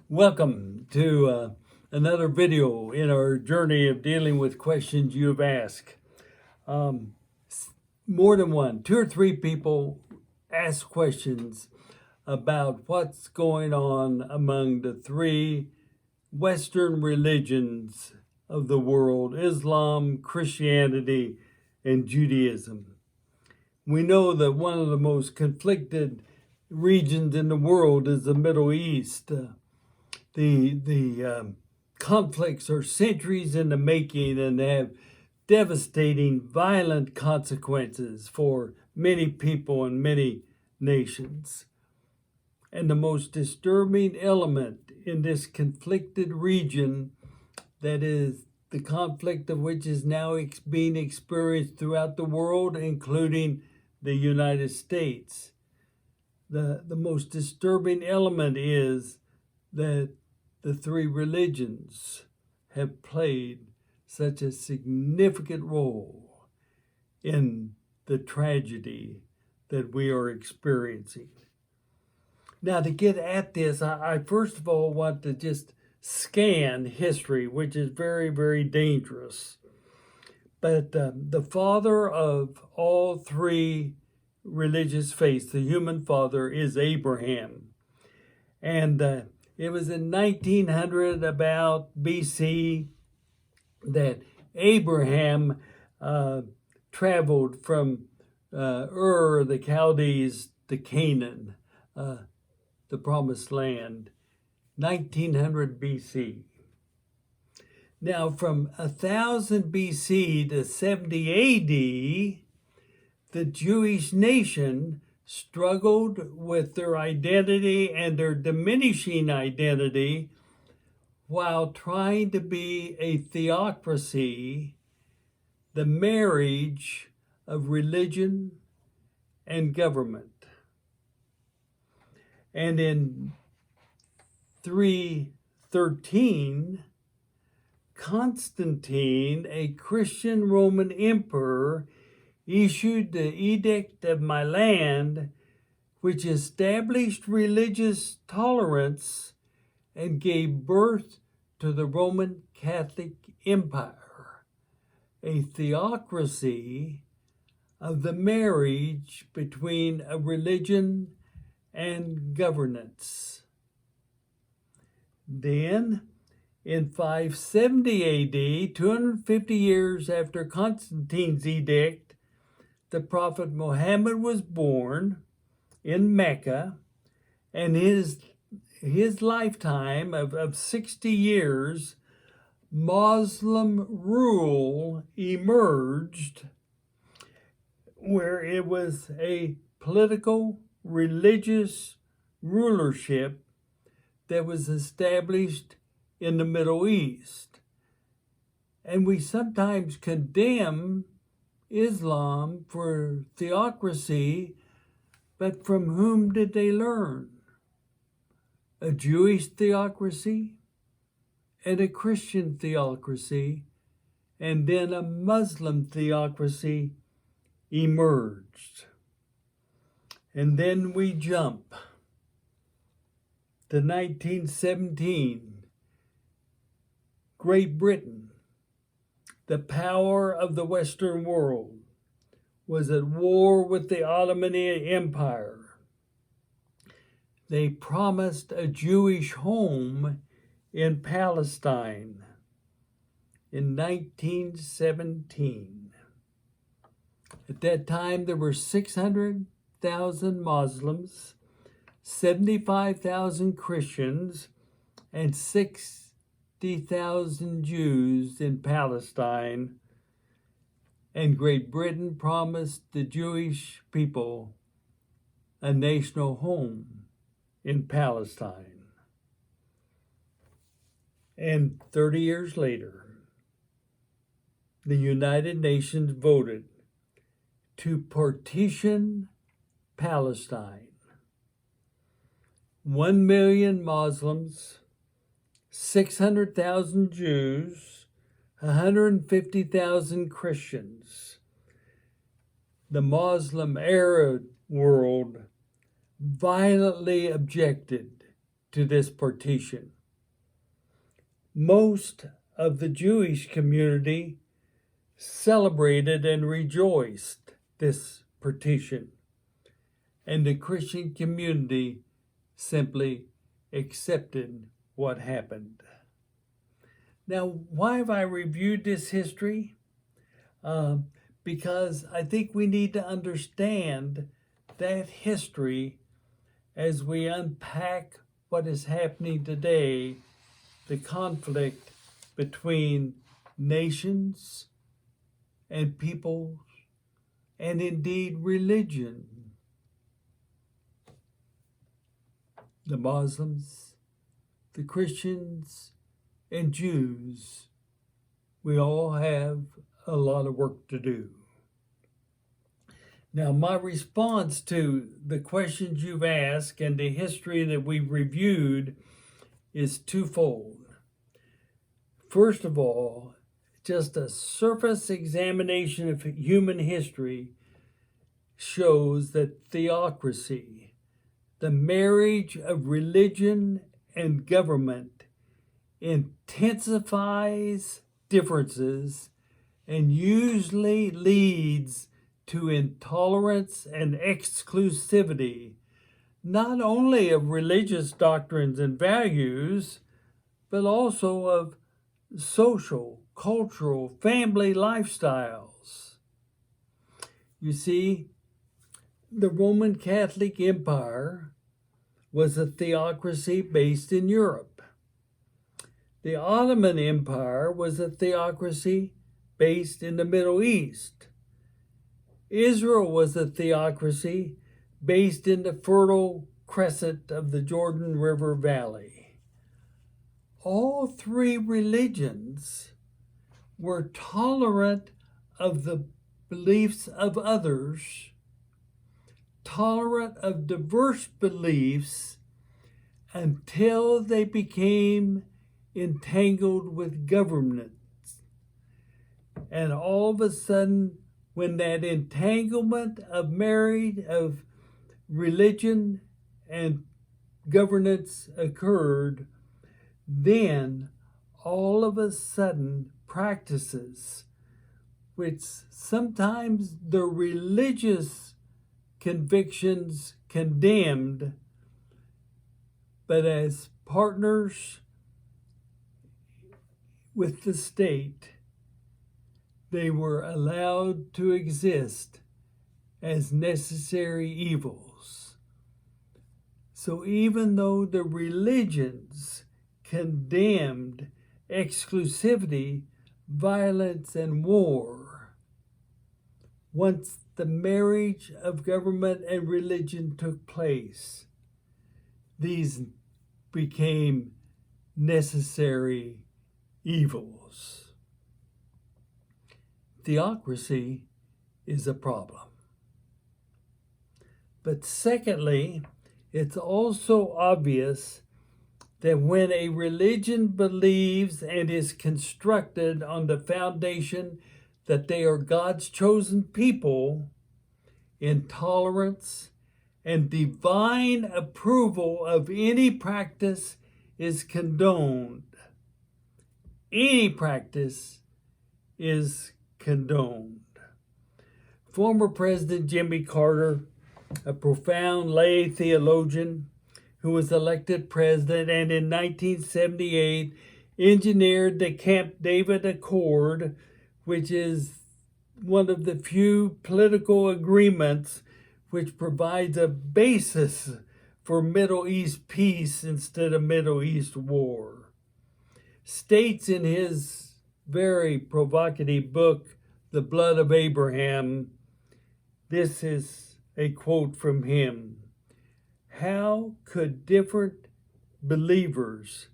Welcome to another video in our journey of dealing with questions you've asked. Um, More than one, two or three people ask questions about what's going on among the three Western religions of the world: Islam, Christianity, and Judaism. We know that one of the most conflicted regions in the world is the Middle East. The conflicts are centuries in the making and have devastating, violent consequences for many people and many nations. And the most disturbing element in this conflicted region, that is the conflict of which is now being experienced throughout the world, including the United States. The most disturbing element is that the three religions have played such a significant role in the tragedy that we are experiencing. Now, to get at this, I first of all want to just scan history, which is very, very dangerous. But the father of all three religious faiths, the human father, is Abraham. And it was in 1900 about BC that Abraham traveled from Ur, the Chaldees, to Canaan, the promised land, 1900 BC. Now, from 1000 BC to 70 AD, the Jewish nation struggled with their identity and their diminishing identity while trying to be a theocracy, the marriage of religion and government. And in 313, Constantine, a Christian Roman emperor, issued the Edict of Milan, which established religious tolerance and gave birth to the Roman Catholic Empire, a theocracy of the marriage between a religion and governance. Then, in 570 AD, 250 years after Constantine's edict, the Prophet Muhammad was born in Mecca, and his lifetime of 60 years, Muslim rule emerged, where it was a political, religious rulership that was established in the Middle East. And we sometimes condemn Islam for theocracy, but from whom did they learn? A Jewish theocracy and a Christian theocracy, and then a Muslim theocracy emerged. And then we jump to 1917, Great Britain, the power of the Western world, was at war with the Ottoman Empire. They promised a Jewish home in Palestine in 1917. At that time, there were 600,000 Muslims, 75,000 Christians, and 60,000 Jews in Palestine, and Great Britain promised the Jewish people a national home in Palestine. And 30 years later, the United Nations voted to partition Palestine. 1 million Muslims, 600,000 Jews, 150,000 Christians. The Muslim Arab world violently objected to this partition. Most of the Jewish community celebrated and rejoiced this partition, and the Christian community simply accepted what happened. Now, why have I reviewed this history? Because I think we need to understand that history as we unpack what is happening today, the conflict between nations and peoples, and indeed religion. The Muslims, the Christians, and Jews, we all have a lot of work to do. Now, my response to the questions you've asked and the history that we've reviewed is twofold. First of all, just a surface examination of human history shows that theocracy, the marriage of religion and government, intensifies differences and usually leads to intolerance and exclusivity, not only of religious doctrines and values, but also of social, cultural, family lifestyles. You see, the Roman Catholic Empire was a theocracy based in Europe. The Ottoman Empire was a theocracy based in the Middle East. Israel was a theocracy based in the Fertile Crescent of the Jordan River Valley. All three religions were tolerant of the beliefs of others, tolerant of diverse beliefs, until they became entangled with governance. And all of a sudden, when that entanglement of religion and governance occurred, then all of a sudden practices which sometimes the religious convictions condemned, but as partners with the state, they were allowed to exist as necessary evils. So even though the religions condemned exclusivity, violence, and war, once the marriage of government and religion took place, these became necessary evils. Theocracy is a problem. But secondly, it's also obvious that when a religion believes and is constructed on the foundation that they are God's chosen people, intolerance and divine approval of any practice is condoned. Any practice is condoned. Former President Jimmy Carter, a profound lay theologian who was elected president and in 1978 engineered the Camp David Accord, which is one of the few political agreements which provides a basis for Middle East peace instead of Middle East war, states in his very provocative book, The Blood of Abraham, this is a quote from him: "How could different believers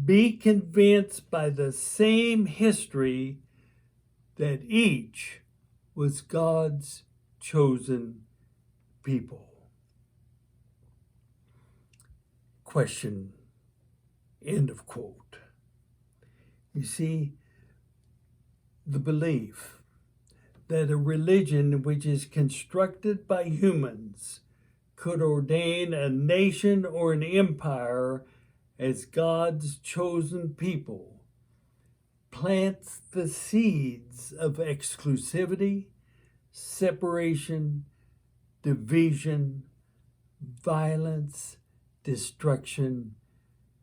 be convinced by the same history that each was God's chosen people?" Question. End of quote. You see, the belief that a religion which is constructed by humans could ordain a nation or an empire as God's chosen people, plants the seeds of exclusivity, separation, division, violence, destruction,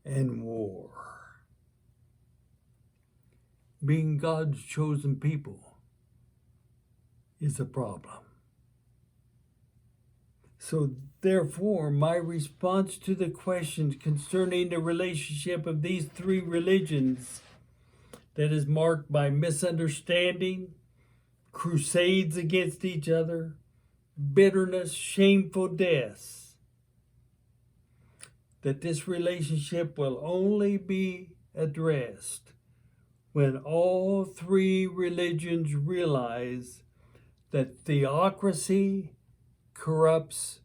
and war. Being God's chosen people is a problem. So therefore, my response to the questions concerning the relationship of these three religions that is marked by misunderstanding, crusades against each other, bitterness, shameful deaths, that this relationship will only be addressed when all three religions realize that theocracy corrupts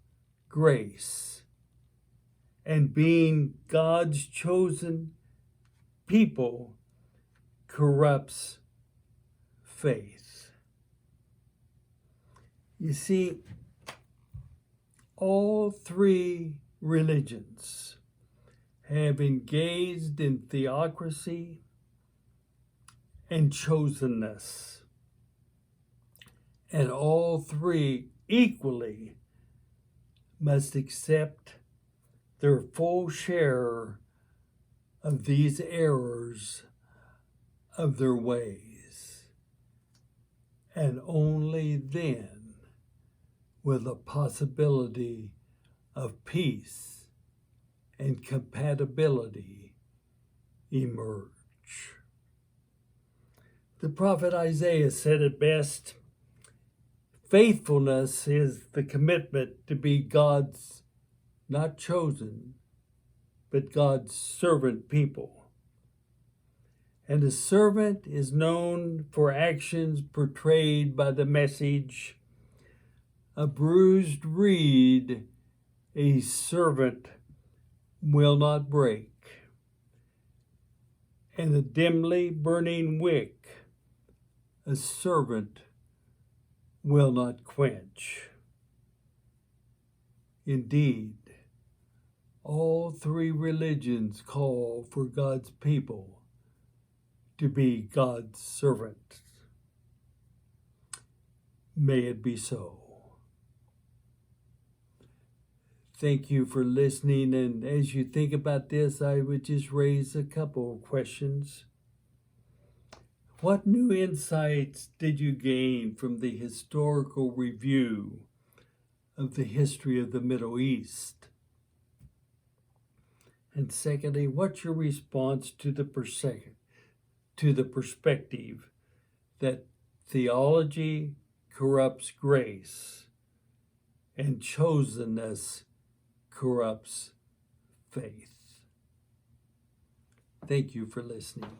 grace, and being God's chosen people corrupts faith. You see, all three religions have engaged in theocracy and chosenness, and all three equally must accept their full share of these errors of their ways, and only then will the possibility of peace and compatibility emerge. The prophet Isaiah said it best: faithfulness is the commitment to be God's not chosen, but God's servant people. And a servant is known for actions portrayed by the message, a bruised reed a servant will not break, and a dimly burning wick a servant will not quench. Indeed, all three religions call for God's people to be God's servants. May it be so. Thank you for listening, and as you think about this, I would just raise a couple of questions. What new insights did you gain from the historical review of the history of the Middle East? And secondly, what's your response to the perspective that theology corrupts grace and chosenness corrupts faith? Thank you for listening.